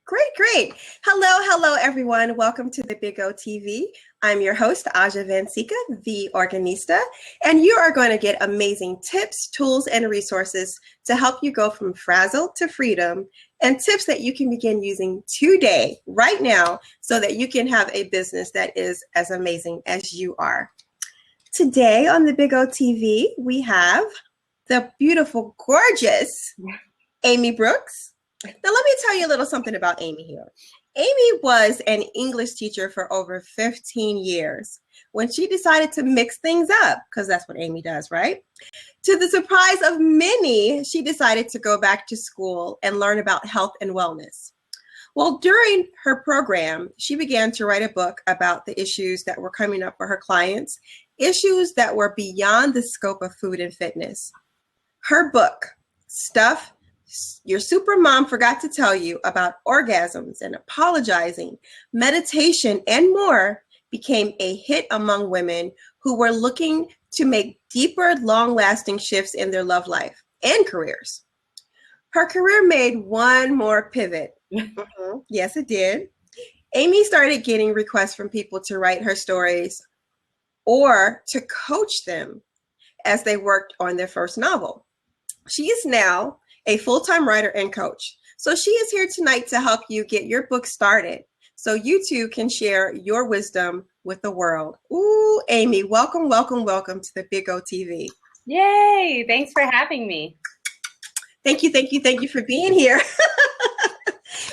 Great, great. Hello, everyone. Welcome to the Big O TV. I'm your host, Aja Vansika, the Organista, and you are going to get amazing tips, tools, and resources to help you go from frazzled to freedom, and tips that you can begin using today, right now, so that you can have a business that is as amazing as you are. Today on the Big O TV, we have the beautiful, gorgeous Amy Brooks. Now, let me tell you a little something about Amy here. Amy was an English teacher for over 15 years. When she decided to mix things up, because that's what Amy does, right? To the surprise of many, she decided to go back to school and learn about health and wellness. Well, during her program, she began to write a book about the issues that were coming up for her clients, issues that were beyond the scope of food and fitness. Her book, Stuff Your Super Mom Forgot to Tell You About Orgasms and Apologizing, Meditation, and More, became a hit among women who were looking to make deeper, long-lasting shifts in their love life and careers. Her career made one more pivot. Yes, it did. Amy started getting requests from people to write her stories or to coach them as they worked on their first novel. She is now a full-time writer and coach. So she is here tonight to help you get your book started so you too can share your wisdom with the world. Ooh, Amy, welcome to the Big O TV. Yay, thanks for having me. Thank you for being here.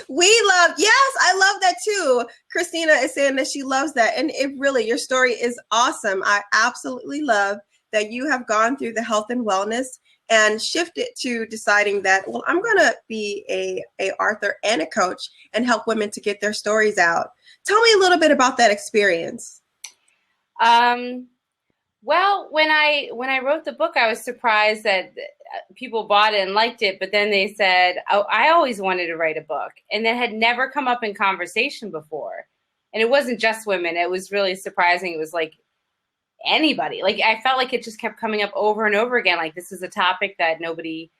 Yes, I love that too. Christina is saying that she loves that. And it really, your story is awesome. I absolutely love that you have gone through the health and wellness and shifted to deciding that, well, I'm going to be a author and a coach and help women to get their stories out. Tell me a little bit about that experience. Well, when I wrote the book, I was surprised that people bought it and liked it, but then they said, oh, I always wanted to write a book, and that had never come up in conversation before. And it wasn't just women. It was really surprising. It was like anybody. Like, I felt like it just kept coming up over and over again. Like, this is a topic that nobody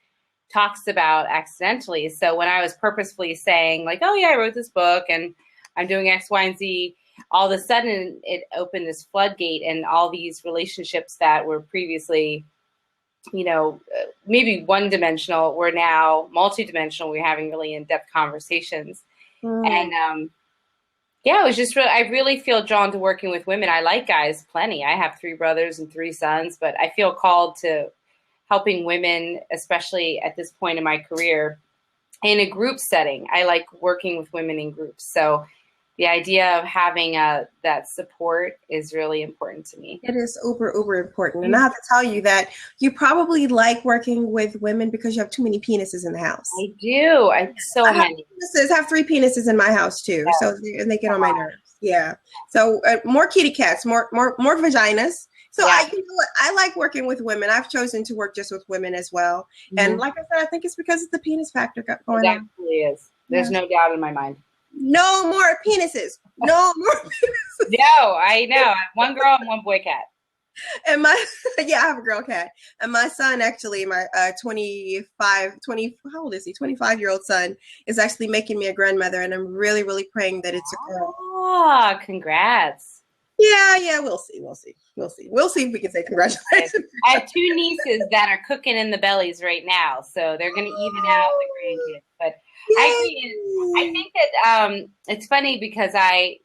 talks about accidentally. So when I was purposefully saying like, oh yeah, I wrote this book and I'm doing X, Y, and Z, all of a sudden it opened this floodgate, and all these relationships that were previously, maybe one-dimensional were now multi-dimensional. We're having really in-depth conversations. And yeah, it was just I really feel drawn to working with women. I like guys plenty. I have 3 brothers and 3 sons, but I feel called to helping women, especially at this point in my career, in a group setting. I like working with women in groups. So the idea of having that support is really important to me. It is uber important. And I have to tell you that you probably like working with women because you have too many penises in the house. I do. I have 3 penises in my house too. Yeah. So they get on my nerves. Yeah. So more kitty cats, more vaginas. So yeah. I like working with women. I've chosen to work just with women as well. Mm-hmm. And like I said, I think it's because of the penis factor going on. It absolutely is. There's no doubt in my mind. No more penises. No more penises. No, I know. I have 1 girl and 1 boy cat. And I have a girl cat. And my son, actually, my 25-year-old son is actually making me a grandmother. And I'm really, really praying that it's a girl. Oh, congrats. Yeah, we'll see. We'll see if we can say congratulations. I have 2 nieces that are cooking in the bellies right now. So they're going to even out the grandkids. But I think that it's funny because I've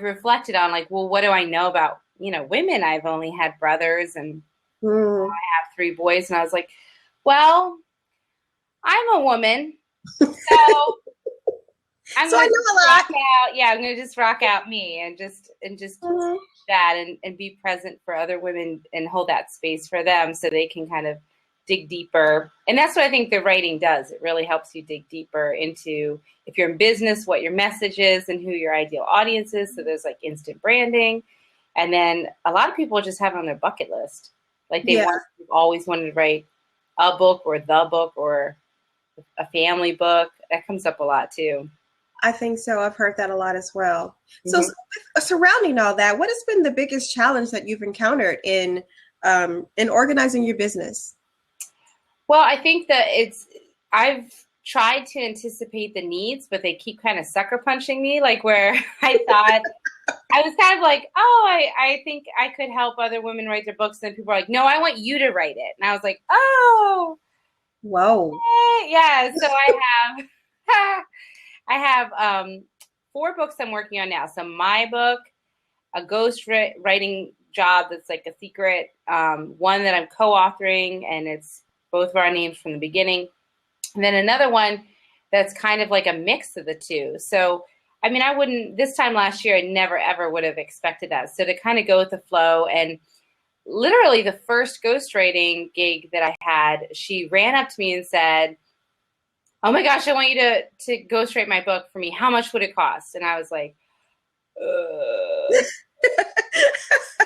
reflected on like, well, what do I know about, women? I've only had brothers and I have 3 boys. And I was like, well, I'm a woman. So I'm going to just rock out me and just that and be present for other women and hold that space for them so they can kind of dig deeper. And that's what I think the writing does. It really helps you dig deeper into, if you're in business, what your message is and who your ideal audience is. So there's like instant branding. And then a lot of people just have it on their bucket list. Like they've always wanted to write a book or the book or a family book. That comes up a lot too. I think so. I've heard that a lot as well. Mm-hmm. So surrounding all that, what has been the biggest challenge that you've encountered in organizing your business? Well, I think that I've tried to anticipate the needs, but they keep kind of sucker punching me, like where I thought I was kind of like, oh, I think I could help other women write their books. And people are like, no, I want you to write it. And I was like, oh, Whoa. yeah. So I have 4 books I'm working on now. So my book, a ghost writing job that's like a secret, one that I'm co-authoring, and it's both of our names from the beginning. And then another one that's kind of like a mix of the two. So, I mean, I wouldn't, this time last year, I never, ever would have expected that. So to kind of go with the flow, and literally the first ghostwriting gig that I had, she ran up to me and said, oh my gosh, I want you to ghostwrite my book for me. How much would it cost? And I was like,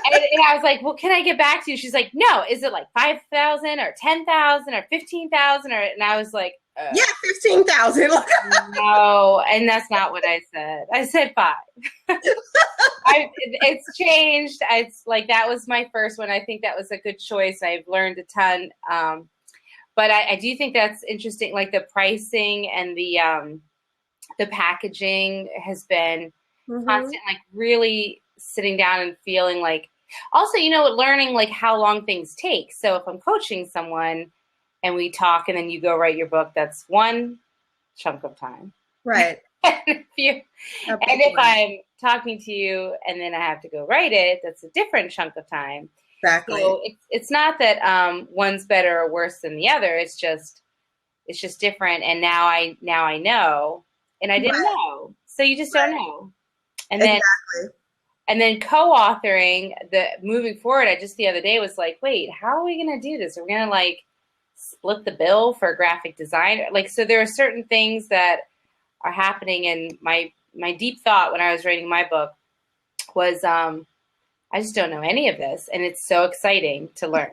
and I was like, well, can I get back to you? She's like, no, is it like 5,000 or 10,000 or 15,000? And I was like, yeah, 15,000. No, and that's not what I said. I said 5. It's changed. It's like, that was my first one. I think that was a good choice. I've learned a ton. But I do think that's interesting. Like the pricing and the packaging has been constant, like really sitting down and feeling like, also, learning like how long things take. So if I'm coaching someone and we talk and then you go write your book, that's one chunk of time. Right. and if I'm talking to you and then I have to go write it, that's a different chunk of time. Exactly. So it's not that one's better or worse than the other. It's just different. And now I know, and I didn't know. So you just don't know. And then exactly. And then co-authoring, moving forward, I just the other day was like, wait, how are we going to do this? Are we going to like split the bill for a graphic designer? Like, so there are certain things that are happening. And my deep thought when I was writing my book was, I just don't know any of this. And it's so exciting to learn.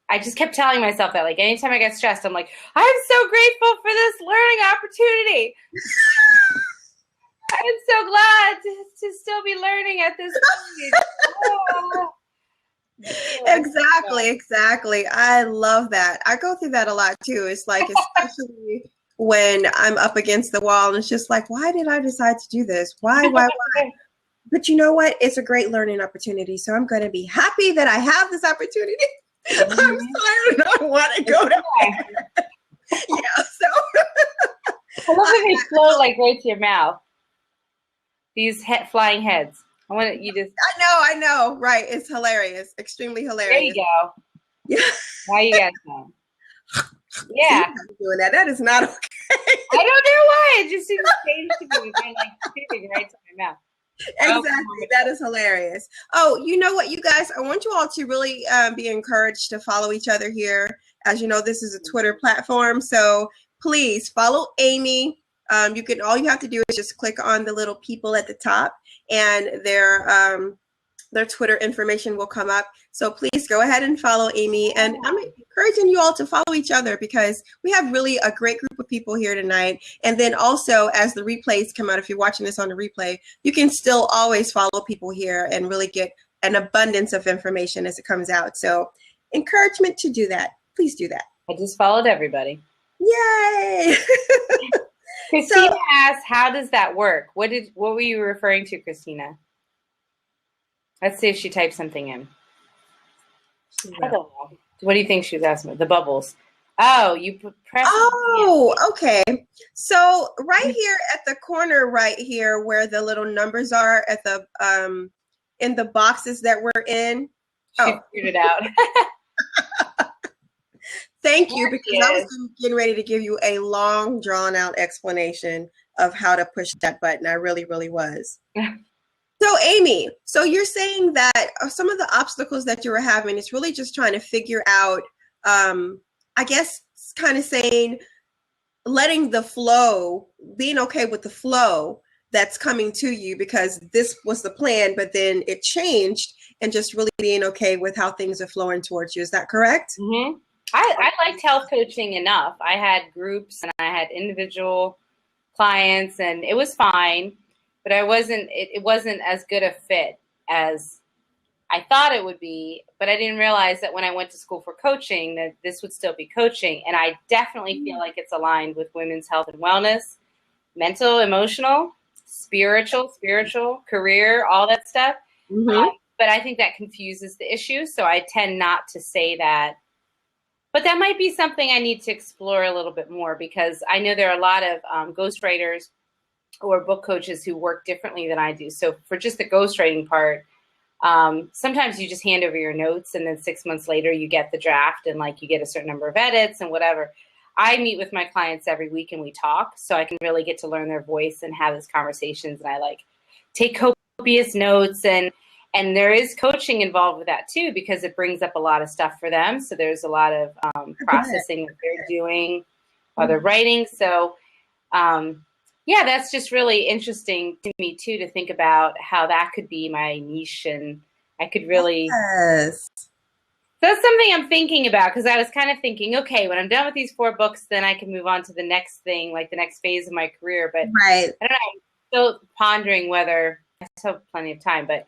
I just kept telling myself that, like, anytime I get stressed, I'm like, I'm so grateful for this learning opportunity. I'm so glad to still be learning at this point. Exactly. I love that. I go through that a lot too. It's like, especially when I'm up against the wall and it's just like, why did I decide to do this? Why? But you know what? It's a great learning opportunity. So I'm going to be happy that I have this opportunity. I'm sorry, I want to go to bed. Yeah, so. I love when they float like right to your mouth. These flying heads. I want you to. I know. Right. It's hilarious. Extremely hilarious. There you go. Yeah. Now you guys know. Yeah. Doing that. That is not okay. I don't know why. It just seems strange to me. They're like spitting right to my mouth. Exactly. That is hilarious. Oh, you know what, you guys? I want you all to really be encouraged to follow each other here. As you know, this is a Twitter platform. So please follow Amy. All you have to do is just click on the little people at the top, and their Twitter information will come up. So please go ahead and follow Amy. And I'm encouraging you all to follow each other because we have really a great group of people here tonight. And then also, as the replays come out, if you're watching this on the replay, you can still always follow people here and really get an abundance of information as it comes out. So encouragement to do that. Please do that. I just followed everybody. Yay! Christina asked, how does that work? What were you referring to, Christina? Let's see if she typed something in. I don't know. What do you think she was asking? The bubbles. Oh, you press. Oh, okay. So right here at the corner, right here where the little numbers are at the in the boxes that we're in. She figured it out. Thank you, because I was getting ready to give you a long, drawn-out explanation of how to push that button. I really, really was. So, Amy, so you're saying that some of the obstacles that you were having is really just trying to figure out, I guess, kind of saying, letting the flow, being okay with the flow that's coming to you, because this was the plan, but then it changed, and just really being okay with how things are flowing towards you. Is that correct? Mm-hmm. I liked health coaching enough. I had groups and I had individual clients, and it was fine, but it wasn't as good a fit as I thought it would be, but I didn't realize that when I went to school for coaching that this would still be coaching. And I definitely feel like it's aligned with women's health and wellness, mental, emotional, spiritual, career, all that stuff. Mm-hmm. But I think that confuses the issue. So I tend not to say that. But that might be something I need to explore a little bit more, because I know there are a lot of ghostwriters or book coaches who work differently than I do. So for just the ghostwriting part, sometimes you just hand over your notes and then 6 months later you get the draft and like you get a certain number of edits and whatever. I meet with my clients every week and we talk, so I can really get to learn their voice and have these conversations. And I like take copious notes, and there is coaching involved with that too, because it brings up a lot of stuff for them. So there's a lot of processing that they're doing while they're writing. So yeah, that's just really interesting to me too, to think about how that could be my niche, and I could really. Yes. That's something I'm thinking about, because I was kind of thinking, okay, when I'm done with these 4 books, then I can move on to the next thing, like the next phase of my career. But Right. I don't know, I'm still pondering whether, I still have plenty of time, but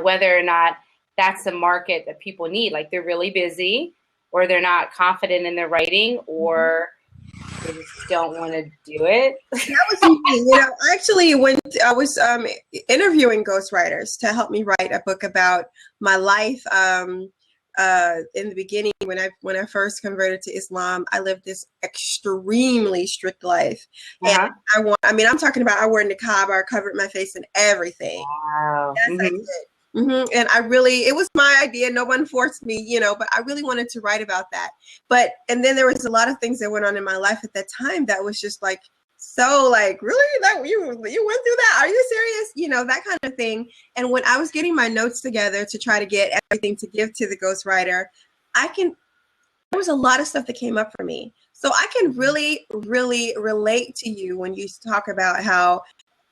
whether or not that's a market that people need. Like they're really busy, or they're not confident in their writing, or they just don't want to do it. That was me. Actually, when I was interviewing ghostwriters to help me write a book about my life, in the beginning, when I first converted to Islam, I lived this extremely strict life. Uh-huh. And I'm talking about, I wore niqab, I covered my face and everything. Wow. Yes, I did. Mm-hmm. And it was my idea. No one forced me, but I really wanted to write about that. And then there was a lot of things that went on in my life at that time that was just like, so like, really, that you went through that? Are you serious? That kind of thing. And when I was getting my notes together to try to get everything to give to the ghostwriter, there was a lot of stuff that came up for me. So I can really, really relate to you when you talk about how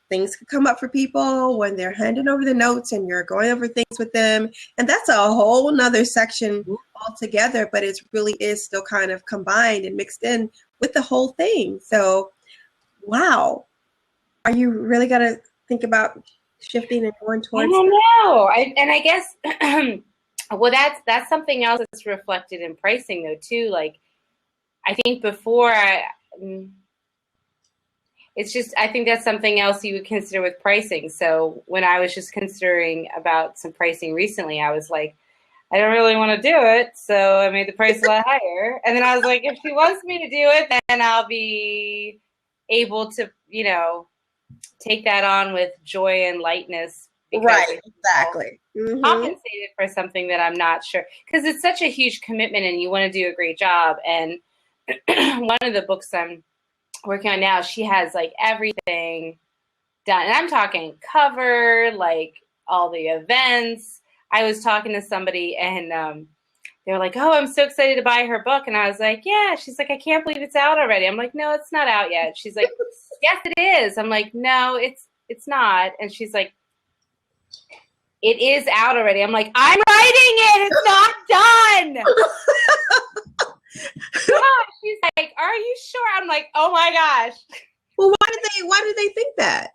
things could come up for people when they're handing over the notes and you're going over things with them. And that's a whole nother section altogether, but it really is still kind of combined and mixed in with the whole thing. So, wow. Are you really going to think about shifting and going towards? I don't know. I guess, well, that's something else that's reflected in pricing though, too. Like, I think before it's just, I think that's something else you would consider with pricing. So when I was just considering about some pricing recently, I was like, I don't really want to do it. So I made the price a lot higher. And then I was like, if she wants me to do it, then I'll be able to, take that on with joy and lightness. Right, exactly. Compensated for something that I'm not sure. Because it's such a huge commitment and you want to do a great job. And one of the books I'm working on now, she has like everything done. And I'm talking cover, like all the events. I was talking to somebody and they were like, oh, I'm so excited to buy her book. And I was like, yeah. She's like, I can't believe it's out already. I'm like, no, it's not out yet. She's like, yes, it is. I'm like, no, it's not. And she's like, it is out already. I'm like, I'm writing it. It's not done. She's like, are you sure? I'm like, oh my gosh. Well, why did they think that?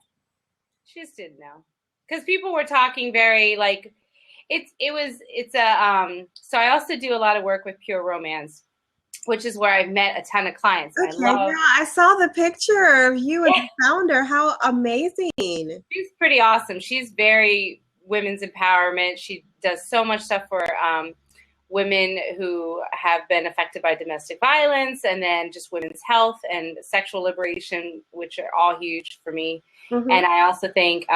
She just didn't know. Because people were talking very like, so I also do a lot of work with Pure Romance, which is where I've met a ton of clients. Okay, I saw the picture of you and the founder. How amazing. She's pretty awesome. She's very women's empowerment. She does so much stuff for women who have been affected by domestic violence, and then just women's health and sexual liberation, which are all huge for me. Mm-hmm. And I also think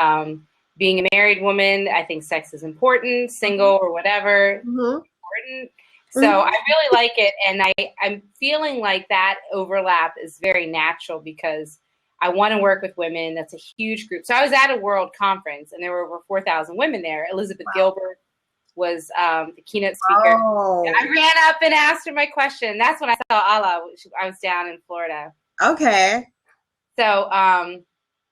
being a married woman, I think sex is important, single or whatever, important. So I really like it. And I'm feeling like that overlap is very natural because I want to work with women. That's a huge group. So I was at a world conference and there were over 4,000 women there. Elizabeth Gilbert was the keynote speaker. Oh. I ran up and asked her my question. That's when I saw Ala. I was down in Florida. Okay. So,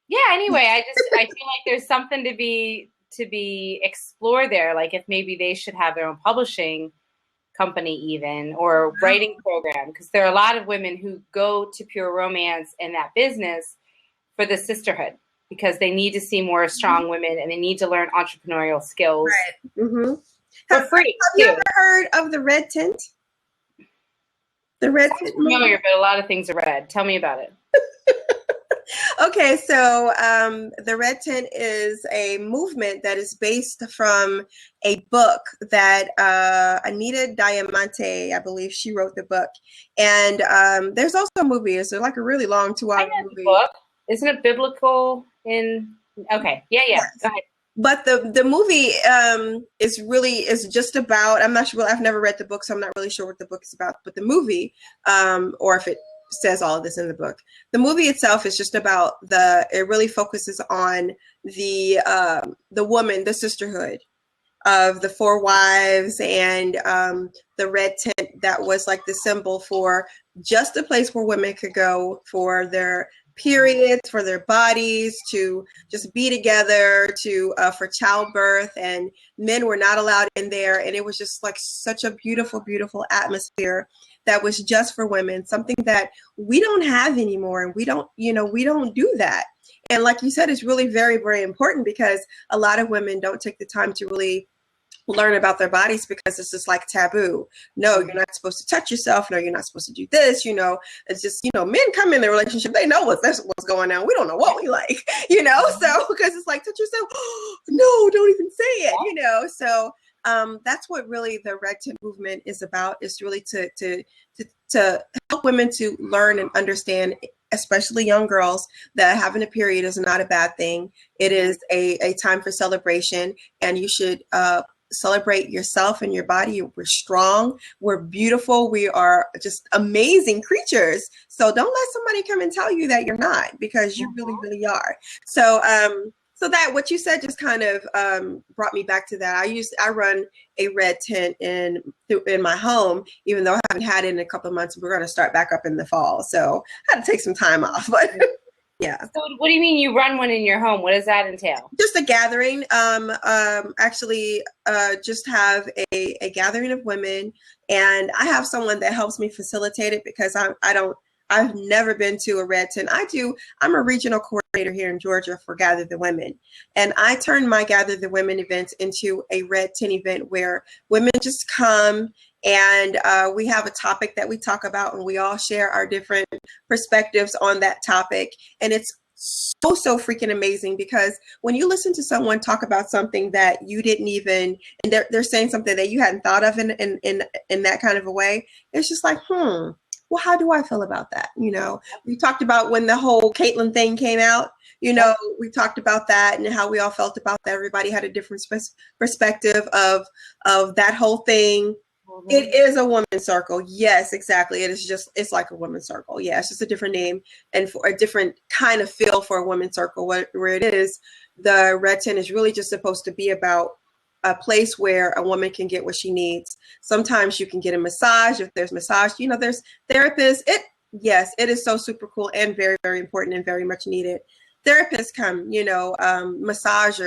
yeah, anyway, I feel like there's something to be explored there. Like if maybe they should have their own publishing company even, or writing program. Because there are a lot of women who go to Pure Romance and that business for the sisterhood. because they need to see more strong women and they need to learn entrepreneurial skills Mm-hmm. for free. Have you ever heard of the red tent? The red tent movement? Familiar, but a lot of things are red. Tell me about it. Okay, so the Red Tent is a movement that is based from a book that Anita Diamante, I believe she wrote the book. And there's also a movie. It's like a really long 2-hour movie. Book. Isn't it biblical in? Okay, yeah. Yes. Go ahead. But the movie is just about, I'm not sure, I've never read the book, so I'm not really sure what the book is about. But the movie, or if it says all of this in the book. The movie itself is just about it really focuses on the woman, the sisterhood of the 4 wives and the red tent that was like the symbol for just a place where women could go for their periods, for their bodies, to just be together, to for childbirth, and men were not allowed in there. And it was just like such a beautiful, beautiful atmosphere that was just for women, something that we don't have anymore. And we don't do that. And like you said, it's really very, very important because a lot of women don't take the time to really learn about their bodies because it's just like taboo. No, you're not supposed to touch yourself. No, you're not supposed to do this. It's just, men come in their relationship. They know what's going on. We don't know what we like, so because it's like, touch yourself. No, don't even say it, So that's what really the Red Tent movement is about, is really to help women to learn and understand, especially young girls, that having a period is not a bad thing. It is a time for celebration, and you should celebrate yourself and your body. We're strong, we're beautiful, we are just amazing creatures. So don't let somebody come and tell you that you're not, because you really, really are. So so that what you said just kind of brought me back to that. I run a red tent in my home, even though I haven't had it in a couple of months. We're going to start back up in the fall, so I had to take some time off. But yeah. So what do you mean you run one in your home? What does that entail? Just a gathering. Actually, just have a gathering of women, and I have someone that helps me facilitate it because I've never been to a red tent. I'm a regional coordinator here in Georgia for Gather the Women. And I turned my Gather the Women event into a red tent event where women just come and we have a topic that we talk about, and we all share our different perspectives on that topic. And it's so freaking amazing, because when you listen to someone talk about something that you didn't even, and they're saying something that you hadn't thought of in that kind of a way, it's just like, well, how do I feel about that? We talked about when the whole Caitlyn thing came out, we talked about that and how we all felt about that. Everybody had a different perspective of that whole thing. Mm-hmm. It is a women's circle. Yes, exactly. It's like a women's circle. Yeah, it's just a different name and for a different kind of feel for a women's circle. Where it is, the red tent is really just supposed to be about a place where a woman can get what she needs. Sometimes you can get a massage if there's massage. There's therapists. It is so super cool and very, very important and very much needed. Therapists come, massage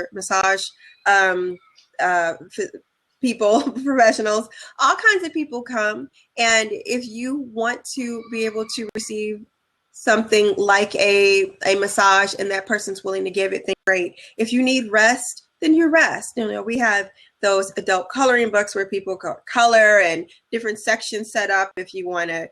people, professionals, all kinds of people come. And if you want to be able to receive something like a massage and that person's willing to give it, then great. If you need rest, then you rest. We have those adult coloring books where people color and different sections set up if you want to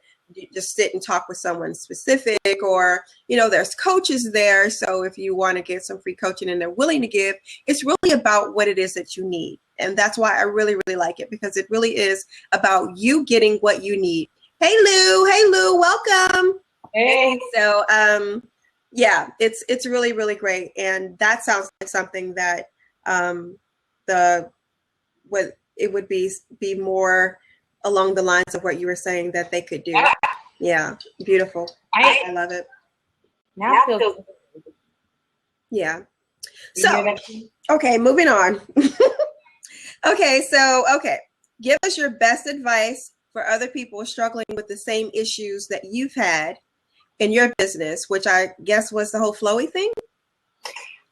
just sit and talk with someone specific, or, there's coaches there. So if you want to get some free coaching and they're willing to give, it's really about what it is that you need. And that's why I really, really like it, because it really is about you getting what you need. Hey, Lou, welcome. Hey. So, yeah, it's really, really great. And that sounds like something that it would be more along the lines of what you were saying that they could do. Yeah, beautiful. I love it. Now feels. Yeah. So, okay, moving on. Okay, give us your best advice for other people struggling with the same issues that you've had in your business, which I guess was the whole flowy thing.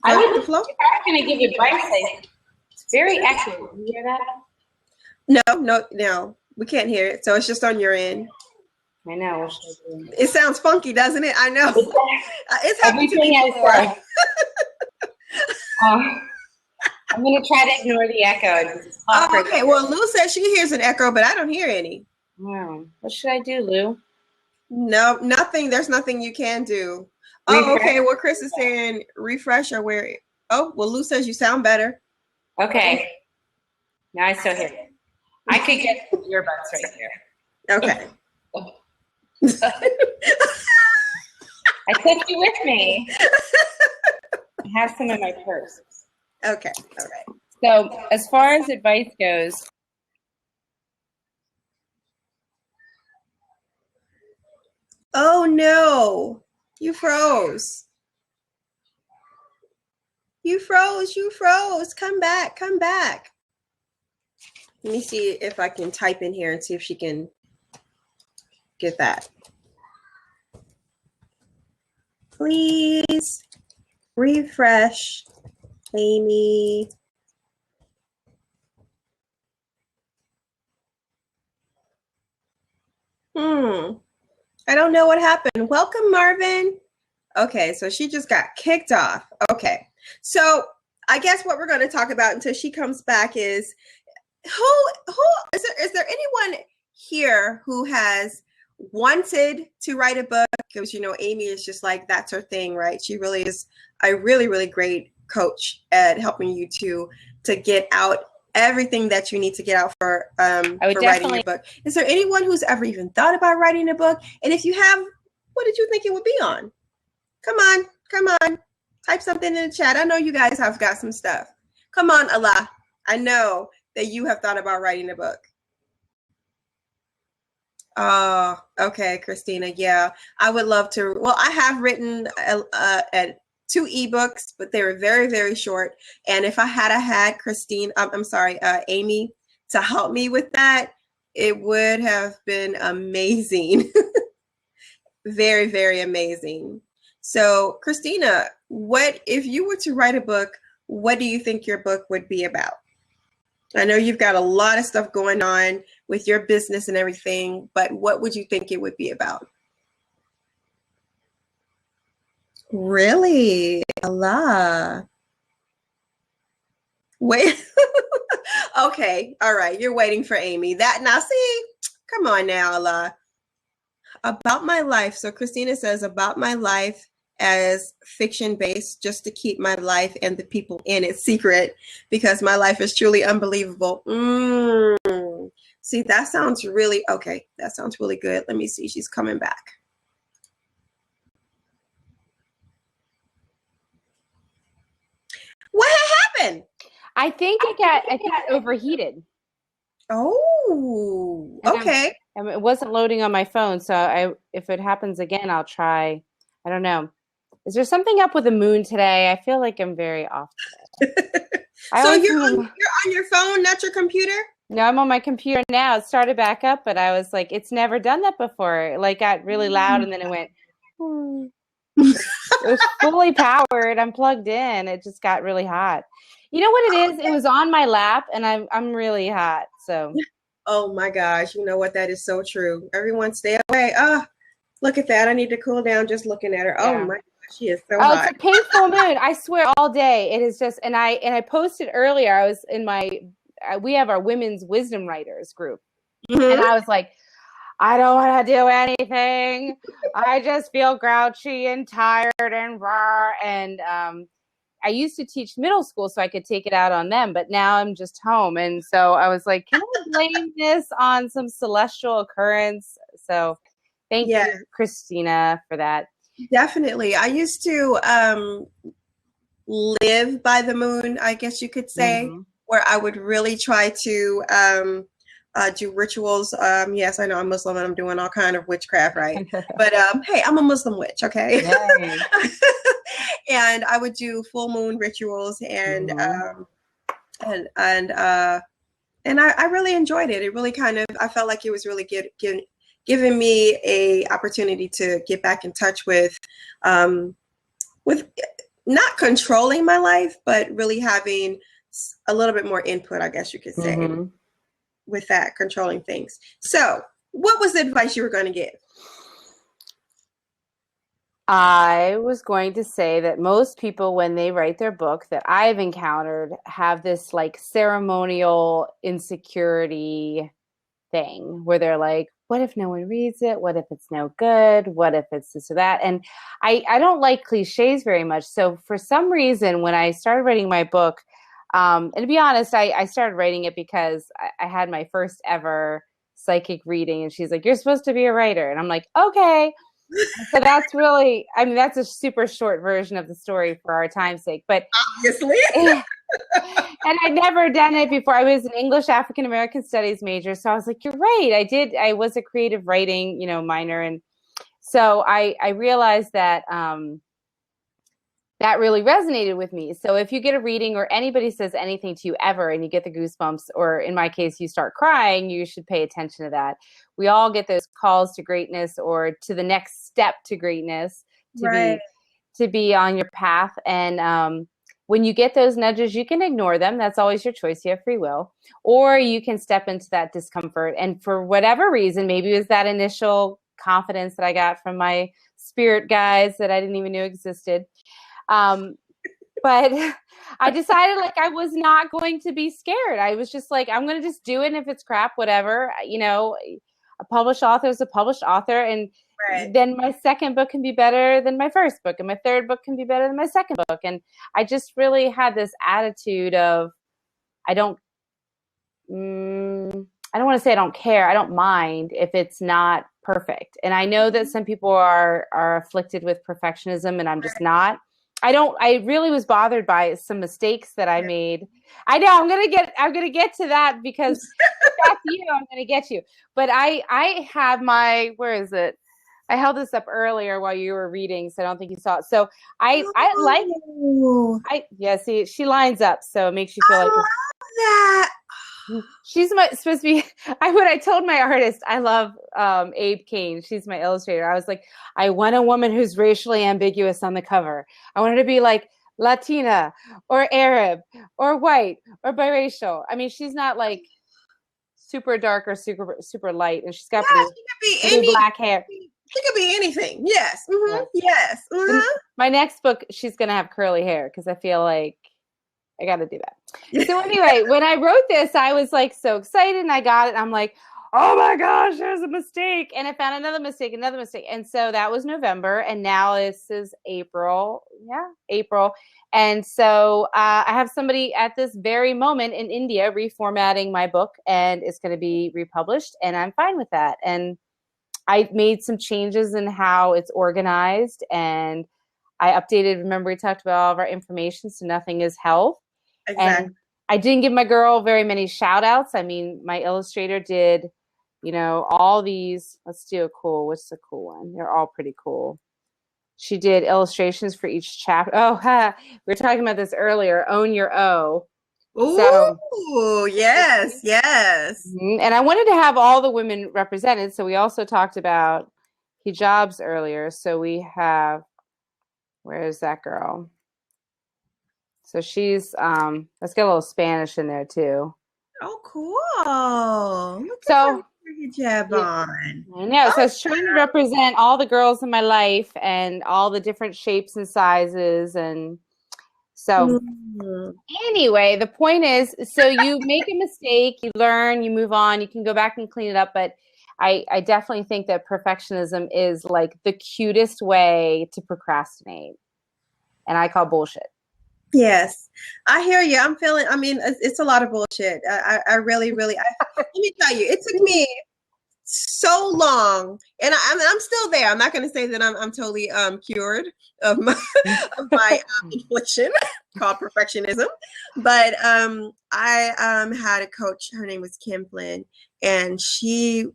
I was going to give you advice. It's very accurate. You hear that? No, we can't hear it. So it's just on your end. I know. It sounds funky, doesn't it? I know. It's happened to me before. I'm going to try to ignore the echo. And just talk okay, well, Lou says she hears an echo, but I don't hear any. Wow. What should I do, Lou? No, nothing. There's nothing you can do. Refresh. Oh, okay. Well, Chris is saying refresh or where. Oh, well, Lou says you sound better. Okay. Now I still hear you. I could get some earbuds right here. Okay. I took you with me. I have some in my purse. Okay. All right. So as far as advice goes, oh no, you froze. You froze. Come back. Let me see if I can type in here and see if she can get that. Please refresh, Amy. I don't know what happened. Welcome, Marvin. Okay, so she just got kicked off. Okay, so I guess what we're going to talk about until she comes back is who is there anyone here who has wanted to write a book? Because Amy is just like, that's her thing, right? She really is a really great coach at helping you to get out everything that you need to get out for writing your book. Is there anyone who's ever even thought about writing a book? And if you have, what did you think it would be on? Come on. Type something in the chat. I know you guys have got some stuff. Come on, Allah. I know that you have thought about writing a book. Oh, okay, Christina. Yeah, I would love to. Well, I have written 2 ebooks, but they were very short. And if I had Amy to help me with that, it would have been amazing. Very amazing. So, Christina, what if you were to write a book, what do you think your book would be about? I know you've got a lot of stuff going on with your business and everything, but what would you think it would be about? Really? Allah. Wait. Okay. All right. You're waiting for Amy. That now see, come on now, Allah. About my life. So Christina says about my life as fiction based, just to keep my life and the people in it secret, because my life is truly unbelievable. See, that sounds really okay. That sounds really good. Let me see. She's coming back. What happened? I think it got overheated. Oh, okay. And it wasn't loading on my phone, so if it happens again, I'll try. I don't know. Is there something up with the moon today? I feel like I'm very off today. So you're on your phone, not your computer? No, I'm on my computer now. It started back up, but I was like, it's never done that before. It like got really loud, and then it went. It was fully powered. I'm plugged in. It just got really hot. You know what it is? It was on my lap, and I'm really hot. So. Oh my gosh! You know what? That is so true. Everyone, stay away. Oh, look at that! I need to cool down just looking at her. Yeah. Oh my gosh, she is so hot. It's a pink full moon. I swear, all day. It is just. And I posted earlier. I was in my. We have our women's wisdom writers group, and I was like, I don't want to do anything. I just feel grouchy and tired and raw. And I used to teach middle school so I could take it out on them, but now I'm just home. And so I was like, can I blame this on some celestial occurrence? So thank you, Christina, for that. Definitely. I used to live by the moon, I guess you could say, where I would really try to do rituals. Yes, I know I'm Muslim and I'm doing all kind of witchcraft, right? But hey, I'm a Muslim witch, okay? And I would do full moon rituals, and I really enjoyed it. It really I felt like it was really giving me a opportunity to get back in touch with not controlling my life, but really having a little bit more input, I guess you could say, with that, controlling things. So what was the advice you were going to give? I was going to say that most people, when they write their book that I've encountered, have this like ceremonial insecurity thing where they're like, what if no one reads it? What if it's no good? What if it's this or that? And I don't like cliches very much. So for some reason, when I started writing my book, and to be honest, I started writing it because I had my first ever psychic reading, and she's like, you're supposed to be a writer. And I'm like, okay. So that's really, I mean, that's a super short version of the story for our time's sake. But Obviously. and I'd never done it before. I was an English African American Studies major, so I was like, "You're right. I was a creative writing, minor." And so I realized that that really resonated with me. So if you get a reading or anybody says anything to you ever, and you get the goosebumps, or in my case, you start crying, you should pay attention to that. We all get those calls to greatness or to the next step to greatness, to be on your path. And when you get those nudges, you can ignore them. That's always your choice. You have free will. Or you can step into that discomfort. And for whatever reason, maybe it was that initial confidence that I got from my spirit guides that I didn't even know existed. But I decided like I was not going to be scared. I was just like, I'm going to just do it. And if it's crap, whatever, a published author is a published author. And then my second book can be better than my first book. And my third book can be better than my second book. And I just really had this attitude of, I don't want to say I don't care. I don't mind if it's not perfect. And I know that some people are afflicted with perfectionism, and I'm just not. I really was bothered by some mistakes that I made. I know I'm going to get to that because if that's you, I'm going to get you. But I have where is it? I held this up earlier while you were reading, so I don't think you saw it. So I see, she lines up, so it makes you feel like that. She's supposed to be. When I told my artist, I love Abe Kane. She's my illustrator. I was like, I want a woman who's racially ambiguous on the cover. I want her to be like Latina or Arab or white or biracial. I mean, she's not like super dark or super light, and she's got blue black hair. She could be anything. Yes. Mm-hmm. Yes. Mm-hmm. My next book, she's gonna have curly hair because I feel like I got to do that. So anyway, when I wrote this, I was like so excited, and I got it. I'm like, oh my gosh, there's a mistake. And I found another mistake. And so that was November, and now this is April. Yeah, April. And so I have somebody at this very moment in India reformatting my book, and it's going to be republished, and I'm fine with that. And I made some changes in how it's organized, and I updated, remember we talked about all of our information, so nothing is held. Exactly. And I didn't give my girl very many shout outs. I mean, my illustrator did, all these. Let's do what's the cool one? They're all pretty cool. She did illustrations for each chapter. We were talking about this earlier. Own your O. Ooh, yes. And I wanted to have all the women represented. So we also talked about hijabs earlier. So we have, where is that girl? So she's, let's get a little Spanish in there too. Oh, cool. Look so hijab on. I know. So I was trying to represent all the girls in my life and all the different shapes and sizes. And so anyway, the point is, so you make a mistake, you learn, you move on, you can go back and clean it up. But I definitely think that perfectionism is like the cutest way to procrastinate. And I call bullshit. Yes, I hear you. It's a lot of bullshit. I really, let me tell you, it took me so long, and I'm still there. I'm not going to say that I'm totally cured of my affliction called perfectionism, but I had a coach. Her name was Kim Flynn, and she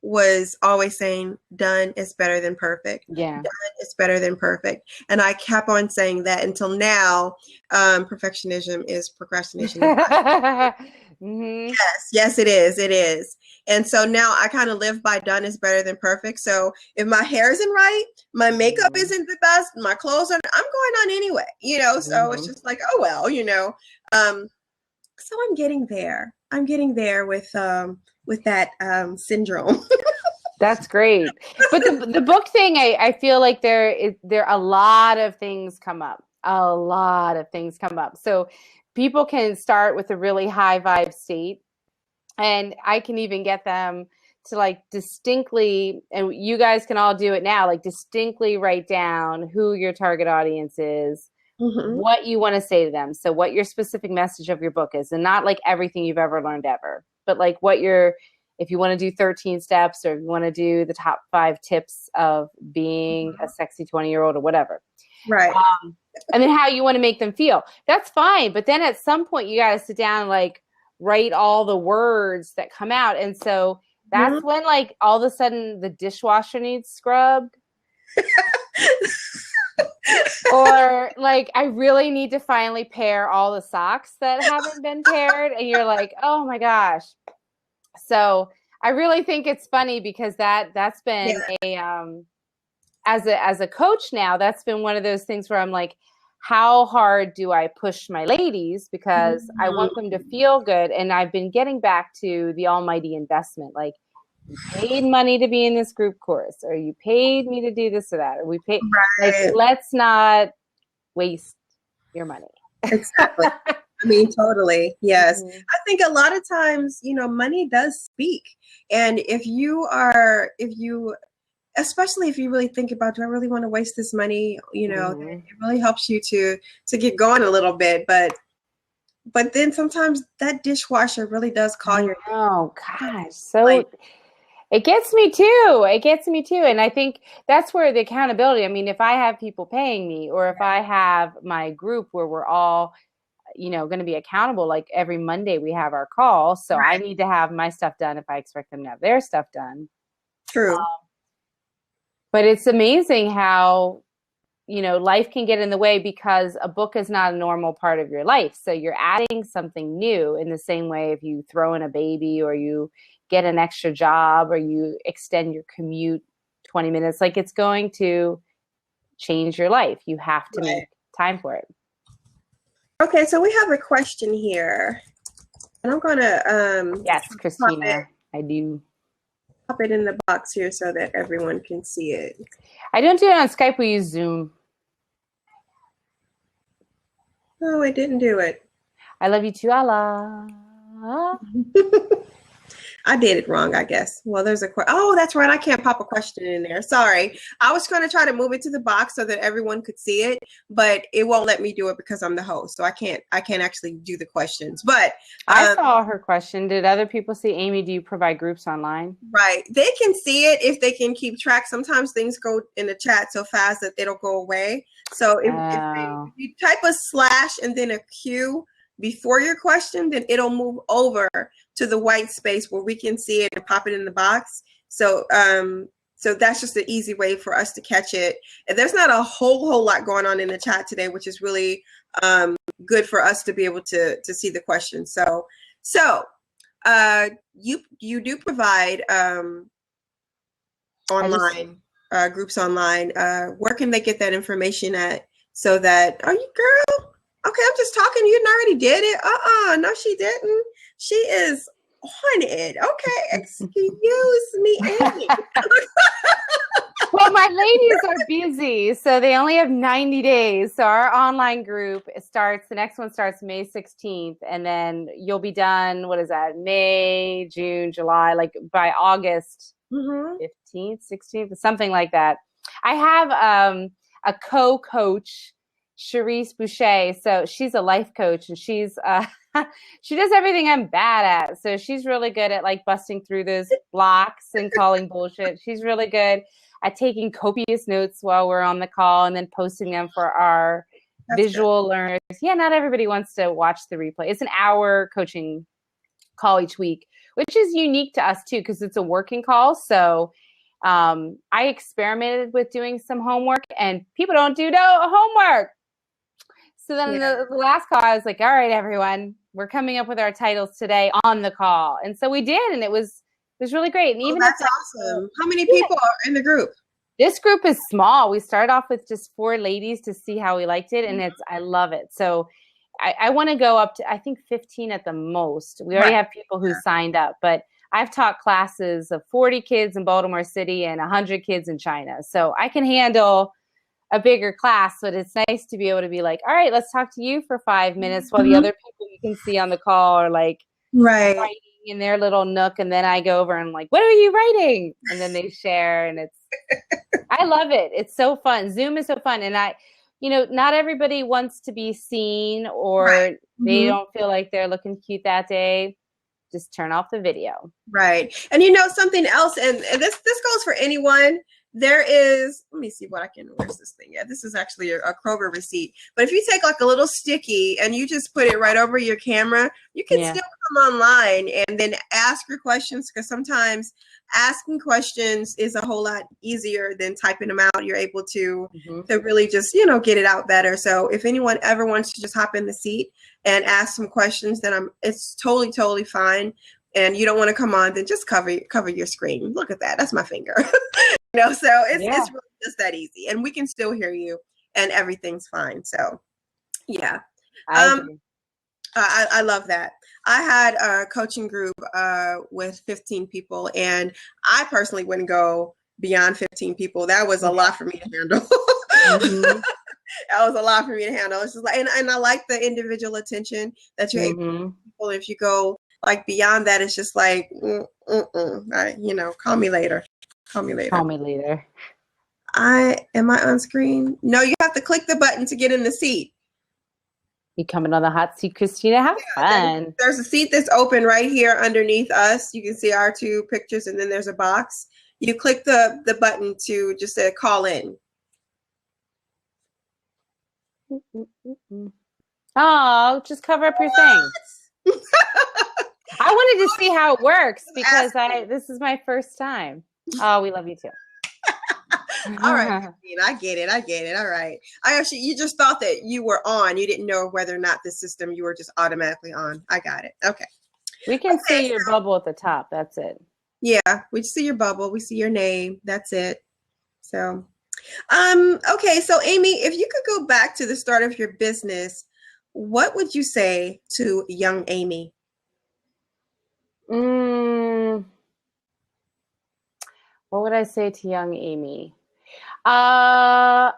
was always saying done is better than perfect. Yeah. Done is better than perfect. And I kept on saying that until now. Perfectionism is procrastination. Mm-hmm. Yes, it is. And so now I kind of live by done is better than perfect. So if my hair isn't right, my makeup isn't the best, my clothes I'm going on anyway, so it's just like, oh well, so I'm getting there with that syndrome. That's great. But the book thing, I feel like there a lot of things come up. A lot of things come up. So people can start with a really high vibe state, and I can even get them to like distinctly, and you guys can all do it now, like distinctly write down who your target audience is, what you want to say to them. So what your specific message of your book is, and not like everything you've ever learned ever, but like what your, if you want to do 13 steps, or if you want to do the top 5 tips of being a sexy 20-year-old or whatever. Right. And then how you want to make them feel. That's fine. But then at some point you got to sit down and like write all the words that come out. And so that's when like all of a sudden the dishwasher needs scrubbed. Or like I really need to finally pair all the socks that haven't been paired. And you're like, oh my gosh. So I really think it's funny because that's been as a coach now, that's been one of those things where I'm like, how hard do I push my ladies? Because I want them to feel good. And I've been getting back to the almighty investment. Like, you paid money to be in this group course, or you paid me to do this or that, or we paid. Like, let's not waste your money. Exactly. I mean, totally. Yes. I think a lot of times, money does speak. And especially if you really think about, do I really want to waste this money? It really helps you to get going a little bit. But then sometimes that dishwasher really does call your name. Oh gosh. So it gets me too. And I think that's where the accountability, I mean, if I have people paying me, or if I have my group where we're all, going to be accountable, like every Monday we have our call. So I need to have my stuff done if I expect them to have their stuff done. True. But it's amazing how, life can get in the way because a book is not a normal part of your life. So you're adding something new in the same way if you throw in a baby, or you get an extra job, or you extend your commute 20 minutes. Like, it's going to change your life. You have to make time for it. Okay, so we have a question here. And I'm going to... yes, Christina, I do. Pop it in the box here so that everyone can see it. I don't do it on Skype. We use Zoom. No, it didn't do it. I love you too, Allah. I did it wrong, I guess. Well, there's oh, that's right. I can't pop a question in there. Sorry. I was going to try to move it to the box so that everyone could see it, but it won't let me do it because I'm the host. So I can't actually do the questions. But I saw her question. Did other people see? Amy, do you provide groups online? Right. They can see it if they can keep track. Sometimes things go in the chat so fast that it'll go away. So if you type a / and then a Q before your question, then it'll move over to the white space where we can see it and pop it in the box. So so that's just an easy way for us to catch it. And there's not a whole lot going on in the chat today, which is really good for us to be able to see the question. So you do provide online groups online. Where can they get that information at? So that, are you girl? Okay, I'm just talking. You already did it. No, she didn't. She is on it. Okay, excuse me, Amy. Well, my ladies are busy, so they only have 90 days. So our online group starts, the next one starts May 16th, and then you'll be done, what is that, May, June, July, like by August 15th, 16th, something like that. I have a co-coach, Cherise Boucher. So she's a life coach, and she's she does everything I'm bad at. So she's really good at like busting through those blocks and calling bullshit. She's really good at taking copious notes while we're on the call and then posting them for our visual learners. Yeah, not everybody wants to watch the replay. It's an hour coaching call each week, which is unique to us too, because it's a working call. So I experimented with doing some homework, and people don't do no homework. So then the last call, I was like, all right, everyone, we're coming up with our titles today on the call. And so we did, and it was really great. And even that's awesome. How many people are in the group? This group is small. We started off with just 4 ladies to see how we liked it, and I love it. So I want to go up to, I think, 15 at the most. We already have people who signed up, but I've taught classes of 40 kids in Baltimore City and 100 kids in China. So I can handle a bigger class, but it's nice to be able to be like, all right, let's talk to you for 5 minutes while the other people you can see on the call are like Right. writing in their little nook. And then I go over and I'm like, what are you writing? And then they share, and I love it. It's so fun. Zoom is so fun. And not everybody wants to be seen, or they don't feel like they're looking cute that day. Just turn off the video. Right. And something else, and this goes for anyone. There is, let me see where's this thing? Yeah, this is actually a Kroger receipt. But if you take like a little sticky and you just put it right over your camera, you can still come online and then ask your questions, because sometimes asking questions is a whole lot easier than typing them out. You're able to really just, get it out better. So if anyone ever wants to just hop in the seat and ask some questions, then it's totally, totally fine. And you don't want to come on, then just cover your screen. Look at that. That's my finger. So it's really just that easy, and we can still hear you, and everything's fine. So, yeah, I love that. I had a coaching group with 15 people, and I personally wouldn't go beyond 15 people. That was a lot for me to handle. That was a lot for me to handle. It's just like, and I like the individual attention that you're able to give people. If you go like beyond that, it's just like, call me later. Call me later. Am I on screen? No, you have to click the button to get in the seat. You coming on the hot seat, Christina? Have fun. There's a seat that's open right here underneath us. You can see our two pictures, and then there's a box. You click the button to just say call in. Oh, just cover up your thing. I wanted to see how it works, because this is my first time. Oh, we love you too. All right, I get it. All right. You just thought that you were on. You didn't know whether or not the system, you were just automatically on. I got it. Okay. We can see your bubble at the top. That's it. Yeah, we see your bubble. We see your name. That's it. So, okay. So Amy, if you could go back to the start of your business, what would you say to young Amy? What would I say to young Amy? I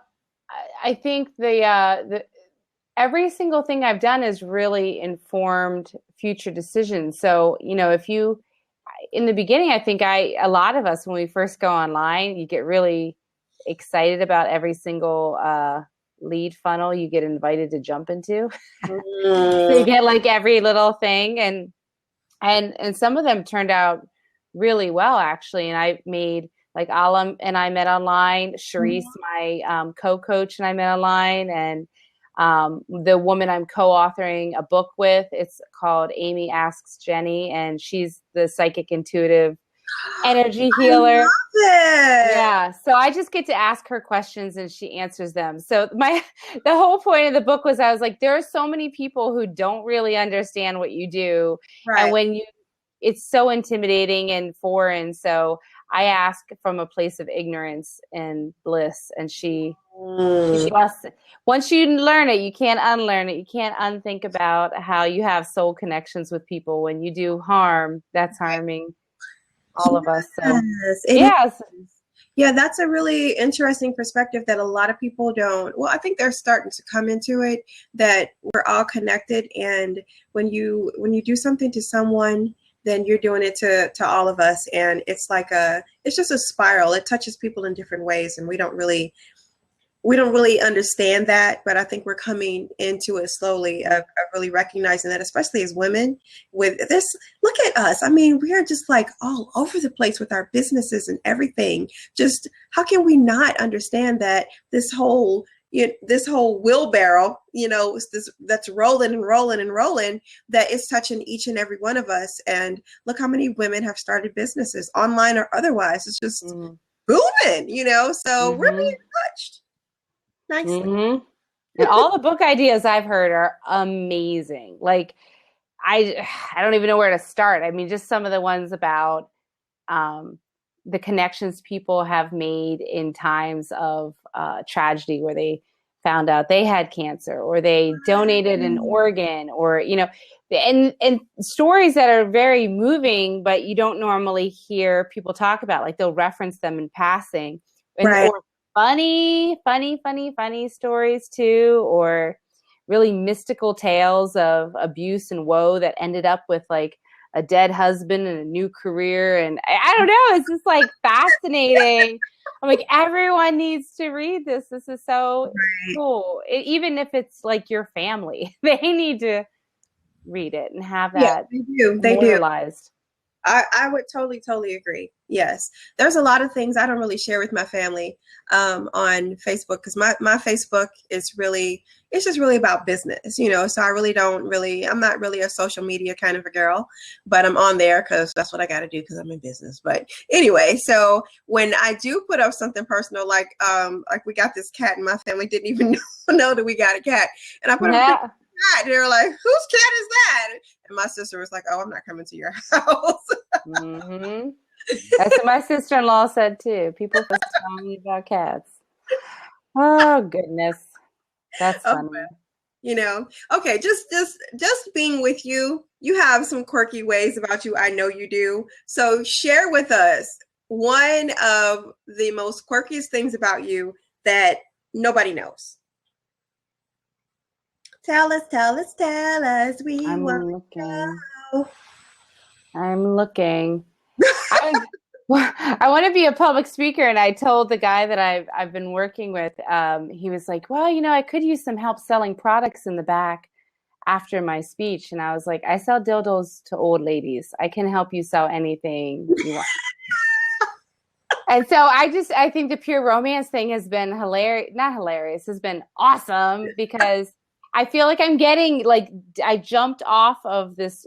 think the every single thing I've done has really informed future decisions. So, if you, in the beginning, I think a lot of us, when we first go online, you get really excited about every single lead funnel you get invited to jump into. So you get like every little thing, and some of them turned out really well, actually. And I made, like, Alam and I met online, Sharice, my co-coach, and I met online, and the woman I'm co-authoring a book with, it's called Amy Asks Jenny, and she's the psychic intuitive energy healer. I love it. Yeah, so I just get to ask her questions and she answers them. So the whole point of the book was, I was like, there are so many people who don't really understand what you do, and it's so intimidating and foreign. So I ask from a place of ignorance and bliss, and she trusts. Once you learn it, you can't unlearn it. You can't unthink about how you have soul connections with people. When you do harm, that's harming all of us. So yes. Yeah, that's a really interesting perspective that a lot of people don't. Well, I think they're starting to come into it, that we're all connected, and when you do something to someone, then you're doing it to all of us, and it's like it's just a spiral. It touches people in different ways, and we don't really understand that, but I think we're coming into it slowly, of really recognizing that, especially as women. With this, look at us. I mean, we are just like all over the place with our businesses and everything. Just how can we not understand that this whole wheelbarrow, that's rolling and rolling and rolling, that is touching each and every one of us. And look how many women have started businesses, online or otherwise. It's just booming, so we're being touched. Nicely. And all the book ideas I've heard are amazing. Like, I don't even know where to start. I mean, just some of the ones about the connections people have made in times of tragedy, where they found out they had cancer, or they donated an organ, or, you know, and stories that are very moving, but you don't normally hear people talk about, like they'll reference them in passing, and, Right. or funny stories too, or really mystical tales of abuse and woe that ended up with like a dead husband and a new career. And I don't know, it's just like fascinating. I'm like, everyone needs to read this. This is so cool. Even if it's like your family, they need to read it and have that they do. immortalized. I would totally agree. Yes. There's a lot of things I don't really share with my family on Facebook, because my Facebook is really, it's just really about business, you know, so I'm not really a social media kind of a girl, but I'm on there because that's what I got to do because I'm in business. But anyway, so when I do put up something personal, like we got this cat and my family didn't even know that we got a cat. And I put up cat. They were like, whose cat is that? And my sister was like, oh, I'm not coming to your house. Mm-hmm. That's what my sister-in-law said too. People just tell me about cats. Oh goodness, that's funny. You know, okay, just being with you, you have some quirky ways about you. I know you do. So share with us one of the most quirkiest things about you that nobody knows. Tell us. I'm looking. I want to be a public speaker, and I told the guy that I've been working with. He was like, "Well, you know, I could use some help selling products in the back after my speech." And I was like, "I sell dildos to old ladies. I can help you sell anything you want." And so I think the pure romance thing has been hilarious. Not hilarious. Has been awesome, because I feel like I'm getting, like, I jumped off of this,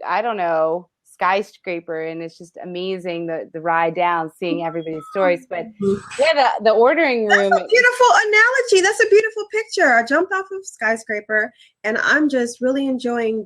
I don't know, skyscraper, and it's just amazing the ride down, seeing everybody's stories. But yeah, the ordering room. That's a beautiful analogy. That's a beautiful picture. I jumped off of skyscraper, and I'm just really enjoying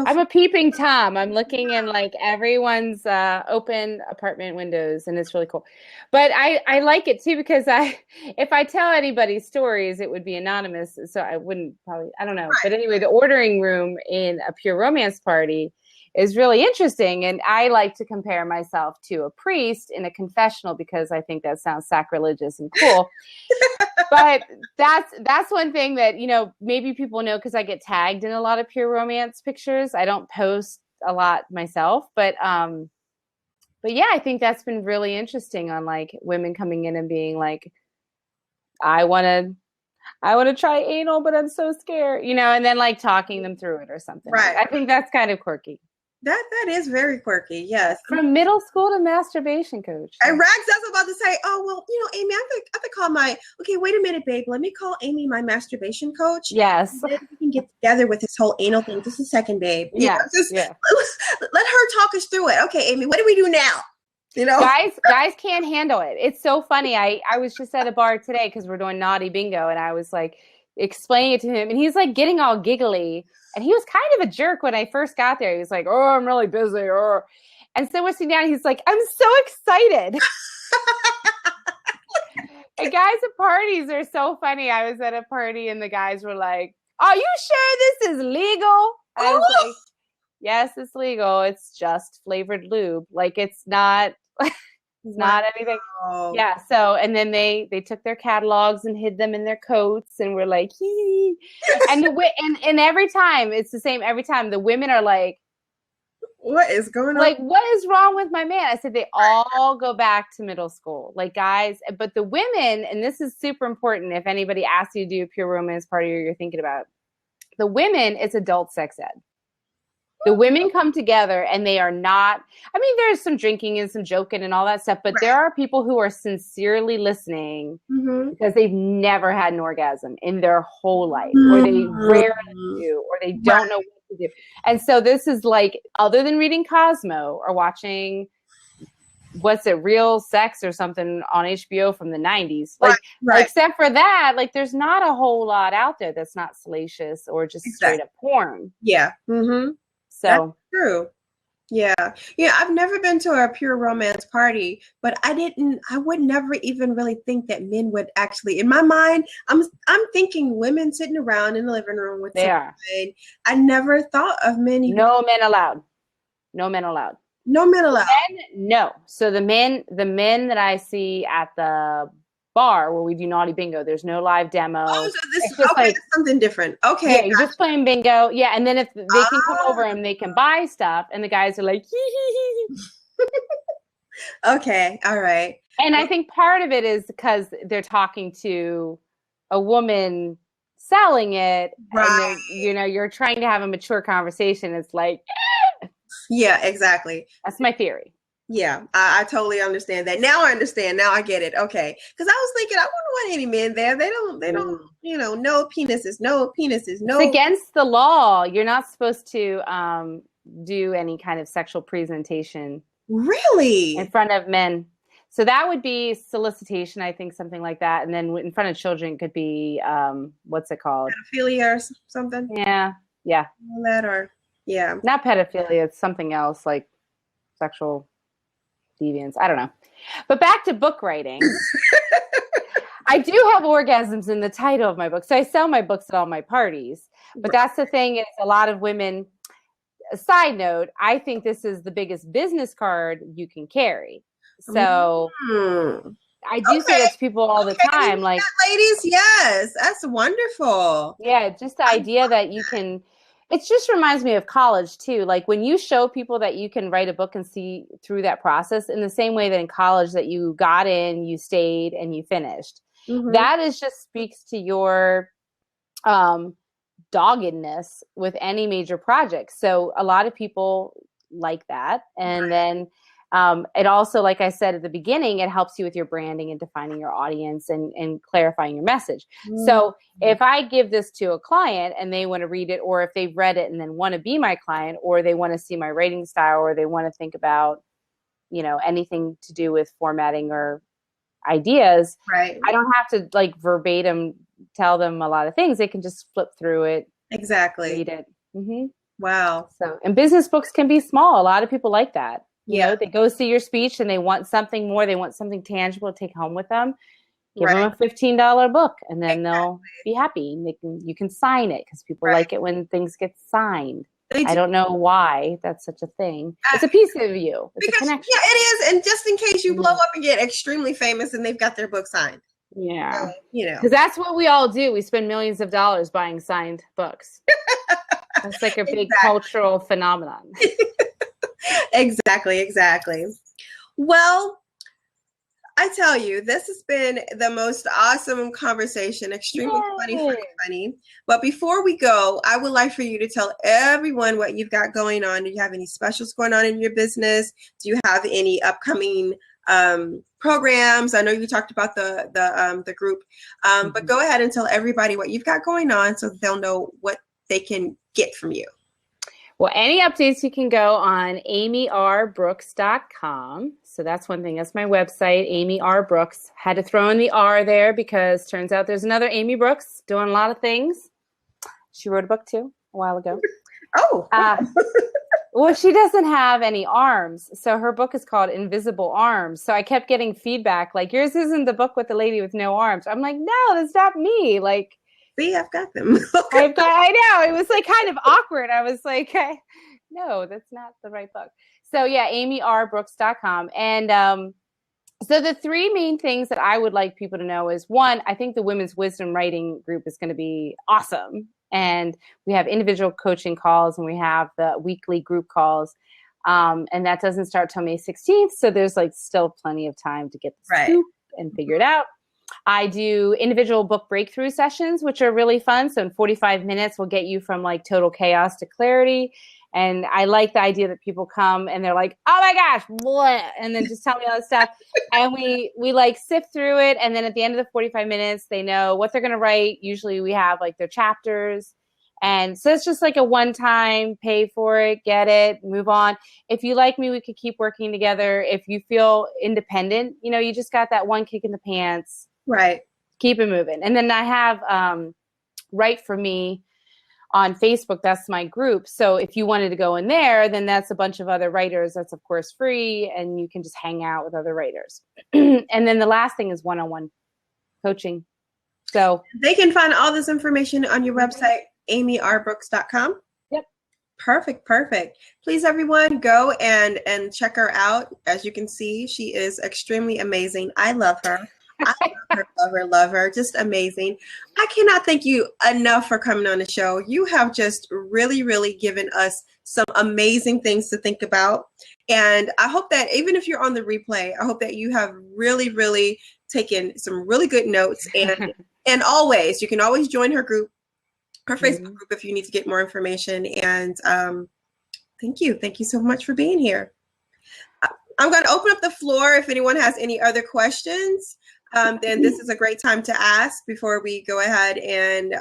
I'm a peeping Tom. I'm looking in like everyone's open apartment windows, and it's really cool. But I like it too, because if I tell anybody stories, it would be anonymous. So I wouldn't probably, I don't know. Right. But anyway, the ordering room in a pure romance party is really interesting. And I like to compare myself to a priest in a confessional, because I think that sounds sacrilegious and cool. But that's one thing that, you know, maybe people know, because I get tagged in a lot of pure romance pictures. I don't post a lot myself, but yeah, I think that's been really interesting, on like women coming in and being like, I want to try anal, but I'm so scared, you know, and then like talking them through it or something. Right. I think that's kind of quirky. That is very quirky, yes. From middle school to masterbation coach. And Rags, I was about to say, oh, well, you know, Amy, I have to call okay, wait a minute, babe. Let me call Amy my masturbation coach. Yes. And then we can get together with this whole anal thing. Just a second, babe. Yeah. Let her talk us through it. Okay, Amy, what do we do now? You know, guys can't handle it. It's so funny. I was just at a bar today because we're doing naughty bingo, and I was like explaining it to him, and he's like getting all giggly. And he was kind of a jerk when I first got there. He was like, oh, I'm really busy. Oh. And so we're sitting down, he's like, I'm so excited. And guys at parties are so funny. I was at a party and the guys were like, are you sure this is legal? And I was like, yes, it's legal. It's just flavored lube. Like, it's not... It's not anything. Yeah. So, and then they took their catalogs and hid them in their coats, and we're like, hee. And every time it's the same. Every time the women are like, what is going on? Like, what is wrong with my man? I said, they all go back to middle school, like guys. But the women, and this is super important, if anybody asks you to do a pure romance party or you're thinking about it, the women, it's adult sex ed. The women come together and they are not, I mean, there's some drinking and some joking and all that stuff, but there are people who are sincerely listening because they've never had an orgasm in their whole life, or they rarely do, or they don't know what to do. And so this is like, other than reading Cosmo or watching, Real Sex or something on HBO from the 90s, like, except for that, like, there's not a whole lot out there that's not salacious or just straight up porn. Yeah. Mm-hmm. So that's true. Yeah. Yeah, I've never been to a pure romance party, but I would never even really think that men would actually, in my mind, I'm thinking women sitting around in the living room with They some are. wine. I never thought of men even, No men allowed. No men allowed. no men allowed. Men, no. So the men that I see at the bar where we do naughty bingo, there's no live Oh, demo. so this It's just okay, like, that's something different. yeah, Okay. you're just playing bingo. Yeah, and then if they can come Ah, over and they can buy stuff, and the guys are like, hee hee hee. okay. All right. And I think part of it is because they're talking to a woman selling it, and Right. they're, you're trying to have a mature conversation. It's like, Yeah, exactly. that's my theory. Yeah, I totally understand that. Now I understand. Now I get it. Okay. Because I was thinking I wouldn't want any men there. They don't, no penises, no penises, It's no. against the law. You're not supposed to do any kind of sexual presentation in Really? front of men. So that would be solicitation, I think, something like that. And then in front of children could be, what's it called? Pedophilia or something? Yeah. That or, yeah. Not pedophilia. It's something else like sexual deviance. I don't know. But back to book writing. I do have orgasms in the title of my book. So I sell my books at all my parties. But that's the thing is a lot of women, a side note, I think this is the biggest business card you can carry. So I do say that to people all the time. Like, ladies, yes, that's wonderful. yeah, just the idea that you can, it just reminds me of college too. Like when you show people that you can write a book and see through that process in the same way that in college that you got in, you stayed and you finished. That is just speaks to your doggedness with any major project. So a lot of people like that. And then it also, like I said at the beginning, it helps you with your branding and defining your audience and clarifying your message. So if I give this to a client and they want to read it, or if they've read it and then want to be my client, or they want to see my writing style, or they want to think about, anything to do with formatting or ideas, Right. I don't have to like verbatim tell them a lot of things. They can just flip through it, Exactly. read it. Wow. So, and business books can be small. A lot of people like that. You Yeah. know, they go see your speech and they want something more. They want something tangible to take home with them. Give them a $15 book, and then they'll be happy. And you can sign it because people like it when things get signed. I don't know why that's such a thing. It's a piece of you. It's a connection. Yeah, it is. And just in case you blow up and get extremely famous and they've got their book signed. Yeah. So, because that's what we all do. We spend millions of dollars buying signed books. That's like a big cultural phenomenon. Exactly. Well, I tell you, this has been the most awesome conversation, extremely funny. But before we go, I would like for you to tell everyone what you've got going on. Do you have any specials going on in your business? Do you have any upcoming programs? I know you talked about the group, but go ahead and tell everybody what you've got going on so that they'll know what they can get from you. Well, any updates you can go on amyRbrooks.com. So that's one thing. That's my website, Amy R. Brooks. Had to throw in the R there because turns out there's another Amy Brooks doing a lot of things. She wrote a book too a while ago. Oh. Well, she doesn't have any arms. So her book is called Invisible Arms. So I kept getting feedback like, yours isn't the book with the lady with no arms. I'm like, no, that's not me. Like, see, I've got them. I know. It was like kind of awkward. I was like, no, that's not the right book. So yeah, amyRbrooks.com. And so the three main things that I would like people to know is, one, I think the Women's Wisdom Writing group is going to be awesome. And we have individual coaching calls and we have the weekly group calls. And that doesn't start till May 16th. So there's like still plenty of time to get the scoop and figure it out. I do individual book breakthrough sessions, which are really fun. So in 45 minutes, we'll get you from like total chaos to clarity. And I like the idea that people come and they're like, oh my gosh, blah, and then just tell me all this stuff. And we like sift through it. And then at the end of the 45 minutes, they know what they're going to write. Usually we have like their chapters. And so it's just like a one-time, pay for it, get it, move on. If you like me, we could keep working together. If you feel independent, you just got that one kick in the pants. Right. Keep it moving. And then I have Write for Me on Facebook, that's my group. So if you wanted to go in there, then that's a bunch of other writers. That's of course free, and you can just hang out with other writers. And then the last thing is one-on-one coaching. So they can find all this information on your website, amyrbrooks.com. Yep. Perfect. Please, everyone, go and check her out. As you can see, she is extremely amazing. I love her. I love her. Just amazing. I cannot thank you enough for coming on the show. You have just really, really given us some amazing things to think about. And I hope that even if you're on the replay, I hope that you have really, really taken some really good notes. And always, you can always join her group, her Facebook group, if you need to get more information. And thank you. Thank you so much for being here. I'm going to open up the floor if anyone has any other questions. Then this is a great time to ask before we go ahead and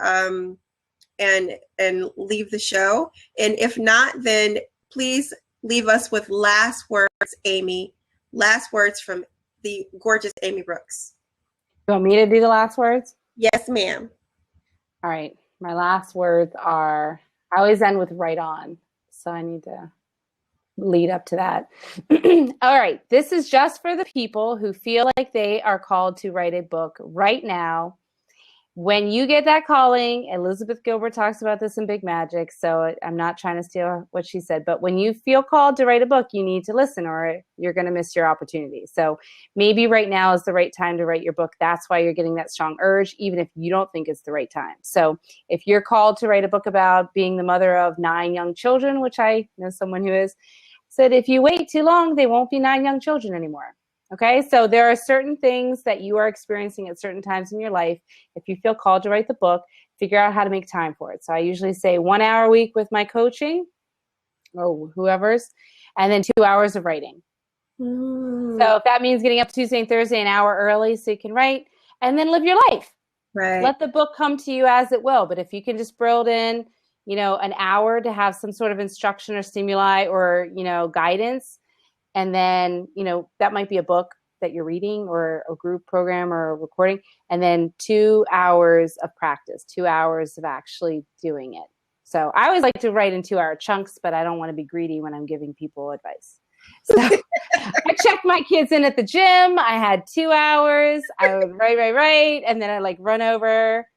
leave the show. And if not, then please leave us with last words, Amy. Last words from the gorgeous Amy Brooks. You want me to do the last words? Yes, ma'am. All right. My last words are, I always end with right on. So I need to lead up to that. All right. This is just for the people who feel like they are called to write a book right now. When you get that calling, Elizabeth Gilbert talks about this in Big Magic, so I'm not trying to steal what she said, but when you feel called to write a book, you need to listen or you're going to miss your opportunity. So maybe right now is the right time to write your book. That's why you're getting that strong urge, even if you don't think it's the right time. So if you're called to write a book about being the mother of 9 young children, which I know someone who is, said if you wait too long, they won't be 9 young children anymore. Okay, so there are certain things that you are experiencing at certain times in your life. If you feel called to write the book, figure out how to make time for it. So I usually say 1 hour a week with my coaching or whoever's, and then 2 hours of writing. So if that means getting up Tuesday and Thursday an hour early so you can write, and then live your life. Right. Let the book come to you as it will. But if you can just build in, an hour to have some sort of instruction or stimuli or, guidance, and then, that might be a book that you're reading or a group program or a recording. And then 2 hours of practice, 2 hours of actually doing it. So I always like to write in 2 hour chunks, but I don't want to be greedy when I'm giving people advice. So I checked my kids in at the gym. I had 2 hours. I would write. And then I run over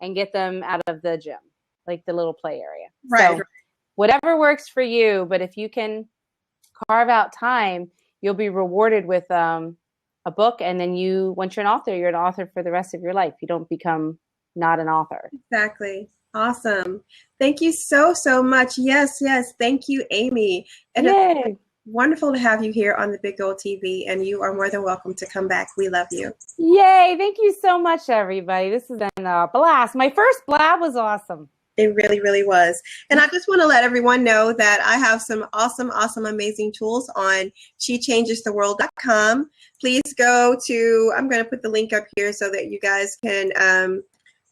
and get them out of the gym, like the little play area. Right. So whatever works for you. But if you can carve out time, you'll be rewarded with a book, and then once you're an author for the rest of your life. You don't become not an author. Exactly. Awesome. Thank you so much. Yes. Thank you, Amy. And it's wonderful to have you here on the Big Gold TV, and you are more than welcome to come back. We love you. Yay. Thank you so much, everybody. This has been a blast. My first blab was awesome. It really, really was. And I just want to let everyone know that I have some awesome, amazing tools on SheChangesTheWorld.com. Please go to, I'm going to put the link up here so that you guys can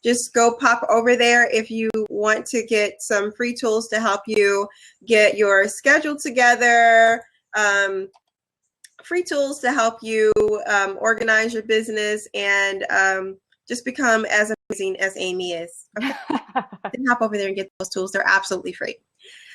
just go pop over there if you want to get some free tools to help you get your schedule together, free tools to help you organize your business and just become as amazing as Amy is. Okay? And hop over there and get those tools. They're absolutely free.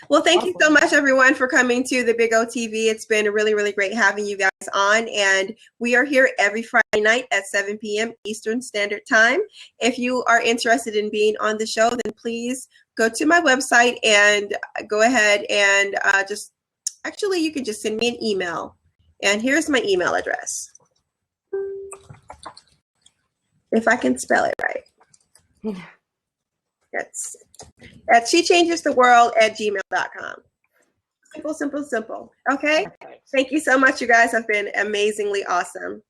Well, thank you so much, everyone, for coming to the Big O TV. It's been really, really great having you guys on. And we are here every Friday night at 7 p.m. Eastern Standard Time. If you are interested in being on the show, then please go to my website and go ahead and you can just send me an email. And here's my email address. If I can spell it right. That's at SheChangesTheWorld@gmail.com. Simple. Okay. Thank you so much. You guys have been amazingly awesome.